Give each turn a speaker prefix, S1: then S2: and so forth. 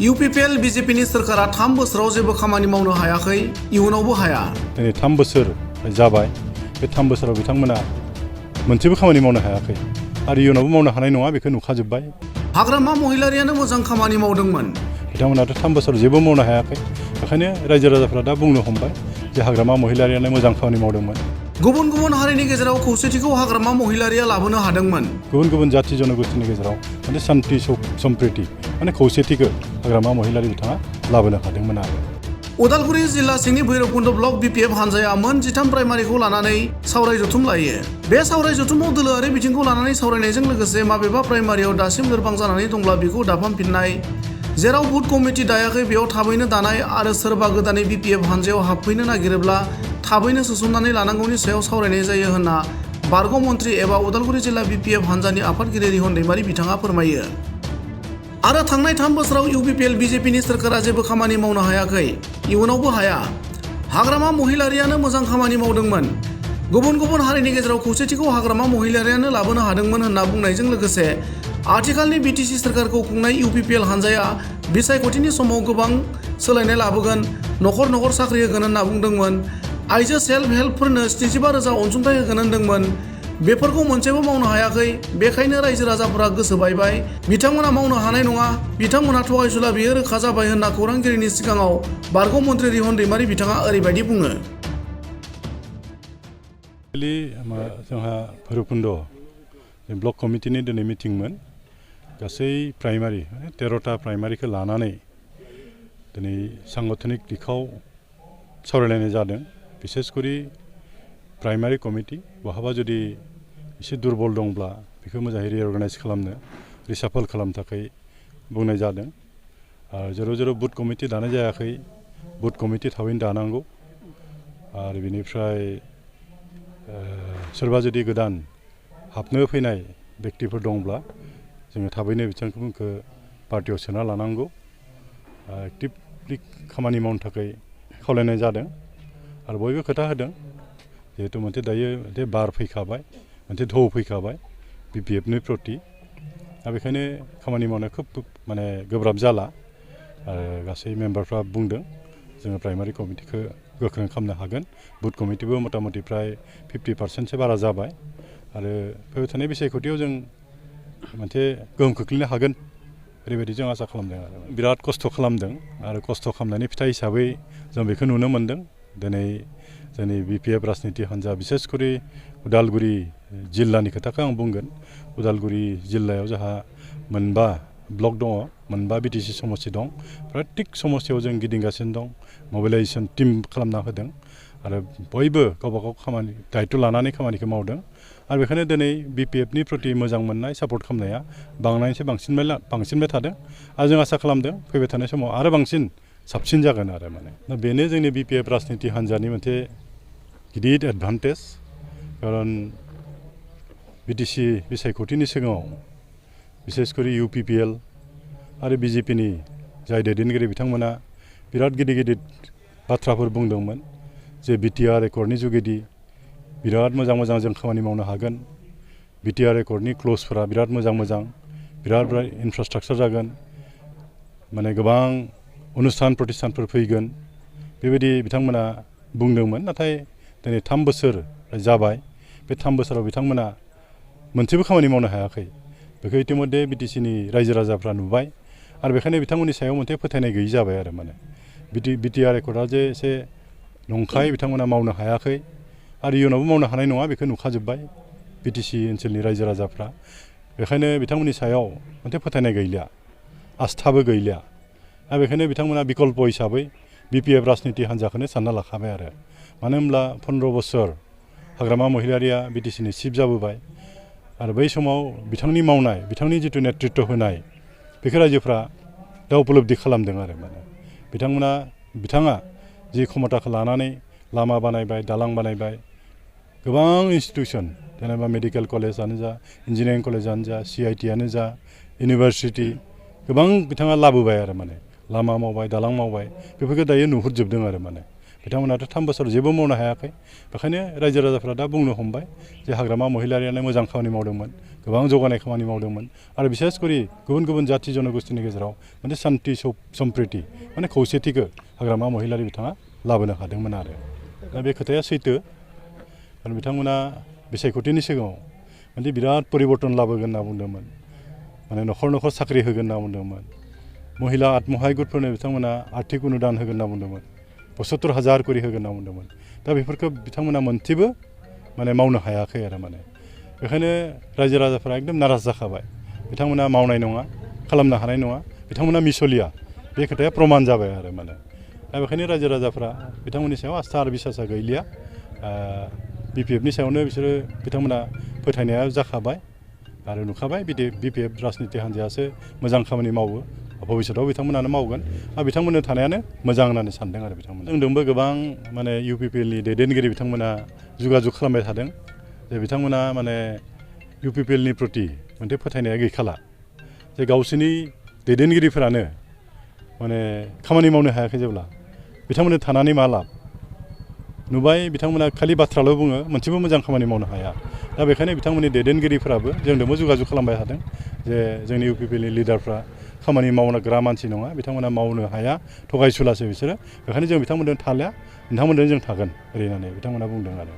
S1: UPPL BJPनि सोरखारा 3 बोसोराव जेबो खामानि मावनो हायाखै, इयुनावबो हाया।
S2: दिनै 3 बोसोर जाबाय, बे 3 बोसोराव बिथांमोना मोनसेबो खामानि मावनो हायाखै आरो इयुनावबो मावनो हानाय नङा बेखौ नुखाजोब्बाय।
S1: हाग्रामा महिलारियानो मोजां खामानि मावदोंमोन।
S2: बिथांमोनाथ' 3 बोसोर जेबो मावनो हायाखै, बेखायनो रायजो राजाफ्रा दा बुंनो हमबाय जे हाग्रामा महिलारियानो मोजां खामानि मावदोंमोन।
S1: गुबुन गुबुन हारिनि गेजेराव खौसेथिखौ हाग्रामा महिलारिया लाबोनो हादोंमोन।
S2: गुबुन गुबुन जाति जनगोष्ठीनि गेजेराव माने शान्ति सम्प्रीति माने खौसेथिखौ हाग्रामा महिलारि बिथाङा लाबोनो हादोंमोन आरो।
S1: उदालगुरि जिल्ला सिंनि भैरबकुन्द ब्लक BPF हानजाया मोन 13 प्राइमारिखौ लानानै सावराय जथुम लायो। बे सावराय जथुमाव दोलोआरि बिथिंखौ लानानै सावरायनायजों लोगोसे माबेबा प्राइमारियाव दासिम लोरबां जानानै दंब्ला बेखौ दाफामफिननाय, जेराव बुथ कमिटि दायाखै बेयाव थाबैनो दानाय आरो सोरबा गोदानै BPF हानजायाव हाबफैनो नागिरोब्ला थाबैनो सोसननानै लानांगौनि सायाव सावरायनाय जायो होनना बारग' मन्थ्रि एबा उदालगुरि जिल्ला BPF हानजानि आफादगिरि रिहन दैमारि बिथाङा फोरमायो। आरो थांनाय 3 बोसोराव UPPL BJPनि सोरखारा जेबो खामानि मावनो हायाखै, इयुनावबो हाया। हाग्रामा महिलारियानो मोजां खामानि मावदोंमोन। गुबुन गुबुन हारिनि गेजेराव खौसेथिखौ हाग्रामा महिलारियानो लाबोनो हादोंमोन होनना बुंनायजों लोगोसे आथिखालनि BTC सोरखारखौ खुंनाय UPPL हानजाया बिसायख'थिनि समाव गोबां सोलायनाय लाबोगोन, न'खर न'खर साख्रि होगोन होनना बुंदोंमोन। आइजो सेल्फ हेल्पफोरनो 75,000 अनसुंथाइ होगोन होनदोंमोन। बेफोरखौ मोनसेबो मावनो हायाखै, बेखायनो रायजो राजाफोरा गोसो बायबाय। बिथांमोना मावनो हानाय नङा, बिथांमोना थगायसुला, बेयो रोखा जाबाय होनना खौरांगिरिनि सिगाङाव बारग' मन्थ्रि रिहन दैमारि बिथाङा ओरैबायदि बुङो।
S2: जोंहा भैरबकुन्द ब्लक कमिटिनि दिनै मिटिंमोन। गासै प्राइमारि 13टा प्राइमारिखौ लानानै दिनै सांगठनिक दिखाव सावरायलायनाय जादों। बिसेसकरि प्राइमारि कमिटि बहाबा जुदि एसे दुरबल दंब्ला बेखौ मोजाङै रिअर्गानाइज खालामनो, रिसाफल खालामनो थाखाय बुंनाय जादों। आरो जेराव जेराव बुथ कमिटि दानाय जायाखै, बुथ कमिटि थाबैनो दानांगौ। आरो बेनिफ्राय सोरबा जुदि गोदान हाबनो फैनाय बेक्तिफोर दंब्ला जोङो थाबैनो बिथांमोनखौ पार्टियाव सोना लानांगौ। एक्टिभलि खामानि मावनो थाखाय खावलायनाय जादों। आरो बयबो खोथा होदों, जिहेतु मोनसे दायो मोनसे बार फैखाबाय, मोनसे ढौ फैखाबाय BPFनि प्रति। दा बेखायनो खामानि मावनो खोब माने गोब्राब जाला। आरो गासै मेम्बारफ्रा बुंदों जोङो प्राइमारि कमिटिखौ गोख्रों खालामनो हागोन। बुथ कमिटिबो मथा मथि प्राय 50% बारा जाबाय। आरो फैबाय थानाय बिसायख'थियाव जों मोनसे गोहोम खोख्लैनो हागोन, ओरैबायदि जों आसा खालामदों। आरो बिराद खस्थ' खालामदों आरो खस्थ' खालामनायनि फिथाइ हिसाबै जों बेखौ नुनो मोन्दों। दिनै जोंनि BPF राजनिति हान्जा बिसेसकरि उदालगुरि जिल्लानि खोथाखौ आं बुंगोन। उदालगुरि जिल्लायाव जोंहा 9 ब्लक दङ, 9 BTC समस्ति दं। प्रत्येक समस्तियाव जों गिदिंगासिनो दं, मबिलाइजेसन टिम खालामना होदों आरो बयबो गावबा गाव खामानि दायित्व लानानै खामानिखौ मावदों। आरो बेखायनो दिनै BPFनि प्रति मोजां मोननाय, सापर्ट खालामनाया बांनायनिफ्राय बांसिनबाय थादों। आरो जों आसा खालामदों फैबाय थानाय समाव आरो बांसिन साबसिन जागोन आरो माने। दा बेनो जोंनि BPF राजनिति हान्जानि मोनसे गिदिर एडभान्टेज। खारन BTC बिसायख'थिनि सिगाङाव बिसेसकरि UPPL आरो BJPनि जाय दैदेनगिरि बिथांमोना बिराद गिदिर गिदिर बाथ्राफोर बुंदोंमोन जे BTR एकर्डनि जुगेदि बिराद मोजां मोजां जों खामानि मावनो हागोन। BTR एकर्डनि क्लजफोरा बिराद मोजां मोजां, बिराद इनफ्रास्ट्राक्चार जागोन, माने गोबां अनुस्थान प्रतिष्ठानफोर फैगोन, बेबायदि बिथांमोना बुंदोंमोन। नाथाय दिनै 3 बोसोर जाबाय, बे 3 बोसोराव बिथांमोना मोनसेबो खामानि मावनो हायाखै। बेखौ इतिमध्य BTCनि रायजो राजाफ्रा नुबाय। आरो बेखायनो बिथांमोननि सायाव मोनसे फोथायनाय गैयि जाबाय आरो माने। BTR एकर्डआ जे एसे नंखाय, बिथांमोना मावनो हायाखै आरो इयुनावबो मावनो हानाय नङा बेखौ नुखाजोब्बाय BTC ओनसोलनि रायजो राजाफ्रा। बेखायनो बिथांमोननि सायाव मोनसे फोथायनाय गैलिया, आस्थाबो गैलिया। दा बेखायनो बिथांमोना बिकल्प हिसाबै BPF राजनिति हान्जाखौनो सानना लाखाबाय आरो। मानो होनब्ला 15 बोसोर हाग्रामा महिलारिया BTCनि चिफ जाबोबाय। आरो बै समाव बिथांनि मावनाय, बिथांनि जिथु नेतृत्व होनाय, बेखौ रायजोफ्रा दा उपलब्धि खालामदों आरो माने। बिथाङा जि क्षमताखौ लानानै लामा बानायबाय, दालां बानायबाय, गोबां इन्स्टिटिउसन जेनेबा मेडिकेल कलेजानो जा, इन्जिनियारिं कलेजानो जा, CITआनो जा, इउनिभारसिटि, गोबां बिथाङा लाबोबाय आरो माने। लामा मावबाय, दालां मावबाय, बेफोरखौ दायो नुहुरजोबदों आरो माने। बिथांमोनाथ' 3 बोसोर जेबो मावनो हायाखै बेखायनो रायजो राजाफ्रा दा बुंनो हमबाय जे हाग्रामा महिलारियानो मोजां खामानि मावदोंमोन गोबां जौगानाय खामानि मावदोंमोन आरो बिसेस करि गुबुन गुबुन जाथि जनगोष्ठीनि गेजेराव मोनसे शान्ति सम्प्रिति माने खौसेथिखौ हाग्रामा महिलारि बिथाङा लाबोनो हादोंमोन आरो दा बे खोथाया सैथो आरो बिथांमोना बिसायख'थिनि सिगाङाव मोनसे बिराद परिबर्तन लाबोगोन होनना बुंदोंमोन माने न'खर न'खर साख्रि होगोन होनना बुंदोंमोन महिला आत्महाय गुटफोरनो बिथांमोना आर्थिक अनुदान होगोन होनना बुंदोंमोन 75,000 करि होगोन होनना बुंदोंमोन दा बेफोरखौ बिथांमोना मोनसेबो माने मावनो हायाखै आरो माने बेखायनो रायजो राजाफ्रा एकदम नाराज जाखाबाय बिथांमोना मावनाय नङा खालामनो हानाय नङा बिथांमोना मिसलिया बे खोथाया प्रमान जाबाय आरो माने दा बेखायनो रायजो राजाफ्रा बिथांमोननि सायाव आस्था आरो बिसासा गैलिया बिपिएफनि सायावनो बिसोरो बिथांमोना फोथायनाया जाखाबाय आरो नुखाबाय बिपिएफ राजनिति हान्जायासो मोजां खामानि मावो भबिष्यताव बिथांमोनानो मावगोन आरो बिथांमोननो थानायानो मोजां होननानै सानदों आरो बिथांमोना जोंदोंबो गोबां माने इउपिपिएलनि दैदेनगिरि बिथांमोना जुगाजुग खालामबाय थादों जे बिथांमोना माने इउपिपिएलनि प्रति मोनसे फोथायनाया गैखाला जे गावसोरनि दैदेनगिरिफोरानो माने खामानि मावनो हायाखै जेब्ला बिथांमोननो थानानै मा लाब नुबाय बिथांमोना खालि बाथ्राल' बुङो मोनसेबो मोजां खामानि मावनो हाया दा बेखायनो बिथांमोननि दैदेनगिरिफोराबो जोंजोंबो जुगाजुग खालामबाय थादों जे जोंनि इउपिपिएलनि लिडारफ्रा खामानि मावग्रा मानसि नङा बिथांमोना मावनो हाया थगायसुलासो बिसोरो बेखायनो जों बिथांमोनजों थालिया नोंथांमोनजों जों थागोन ओरै होननानै बिथांमोना बुंदों आरो